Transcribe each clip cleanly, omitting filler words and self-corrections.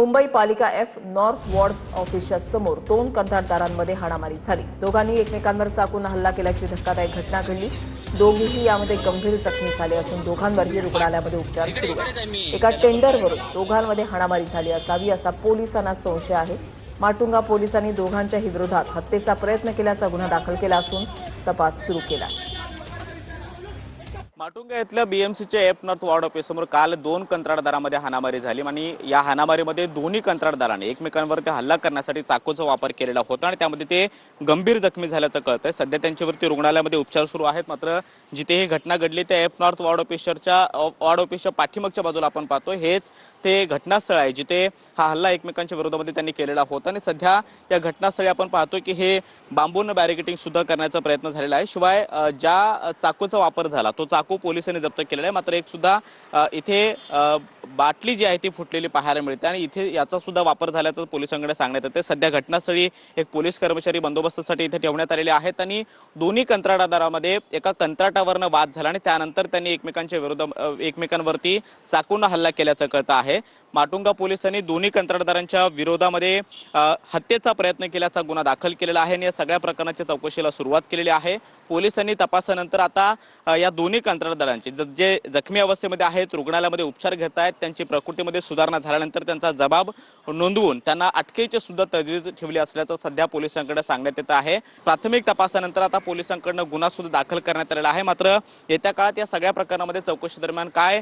मुंबई पालिका F north ward ऑफिसच्या समोर दोन कंत्राटदारांमध्ये हाणामारी झाली। दोघांनी एकमेकांवर चाकून हल्ला केल्याची धक्कादायक घटना घडली। दोघेही यामध्ये गंभीर जखमी झाले असून दोघांवरही रुग्णालयामध्ये उपचार सुरू आहेत। एका टेंडरवरून दोघांमध्ये हाणामारी झाली असावी असा पोलिसांना संशय आहे। माटुंगा पोलिसांनी दोघांच्याही विरोधात हत्येचा प्रयत्न केल्याचा गुन्हा दाखल केला असून तपास सुरू केला आहे। माटुंगा येथल्या बीएमसीच्या एफ नॉर्थ वॉर्ड ऑफिससमोर काल दोन कंत्राटदारांमध्ये हाणामारी झाली आणि या हाणामारीमध्ये दोन्ही कंत्राटदारांनी एकमेकांवरती हल्ला करण्यासाठी चाकूचा वापर केलेला होता आणि त्यामध्ये ते गंभीर जखमी झाल्याचं कळतंय। सध्या त्यांच्यावरती रुग्णालयामध्ये उपचार सुरू आहेत। मात्र जिथे ही घटना घडली त्या एफ नॉर्थ वॉर्ड ऑफिसच्या पाठीमागच्या बाजूला आपण पाहतो हेच ते घटनास्थळ आहे जिथे हा हल्ला एकमेकांच्या विरोधामध्ये त्यांनी केलेला होता आणि सध्या या घटनास्थळी आपण पाहतो की हे बांबून बॅरिकेटिंग सुद्धा करण्याचा प्रयत्न झालेला आहे। शिवाय ज्या चाकूचा वापर झाला तो चाकू पोलिसांनी जप्त केलेला आहे। मात्र एक सुद्धा इथे बाटली जी आहे ती फुटलेली पाहायला मिळते आणि इथे याचा सुद्धा वापर झाल्याचं पोलिसांकडे सांगण्यात येते। सध्या घटनास्थळी एक पोलीस कर्मचारी बंदोबस्तासाठी इथे ठेवण्यात आलेले आहेत आणि दोन्ही कंत्राटदारांमध्ये एका कंत्राटावरनं वाद झाला आणि त्यानंतर त्यांनी एकमेकांवरती चाकून हल्ला केल्याचं कळतं आहे। माटुंगा पोलिसांनी दोन्ही कंत्राटदारांच्या विरोधामध्ये हत्येचा प्रयत्न केल्याचा गुन्हा दाखल केलेला आहे आणि या सगळ्या प्रकरणाच्या चौकशीला सुरुवात केलेली आहे। पोलिसांनी तपासानंतर आता या दोन्ही कंत्राटदारांची जे जखमी अवस्थेमध्ये आहेत रुग्णालयामध्ये उपचार घेत आहेत त्यांची प्रकृतीमध्ये सुधारणा झाल्यानंतर त्यांचा जबाब नोंदवून त्यांना अटकेची सुद्धा तजवीज ठेवली असल्याचं सध्या पोलिसांकडे सांगण्यात येत आहे। प्राथमिक तपासानंतर आता पोलिसांकडून गुन्हा सुद्धा दाखल करण्यात आलेला आहे। मात्र येत्या काळात या सगळ्या प्रकरणामध्ये चौकशी दरम्यान काय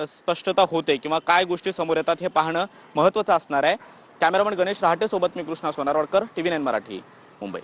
स्पष्टता होते किंवा काय गोष्टी समोर येतात हे पाहणं महत्त्वाचं असणार आहे। कॅमेरामन गणेश रहाटे सोबत मी कृष्णा सोनारवाडकर, TV9 मराठी, मुंबई।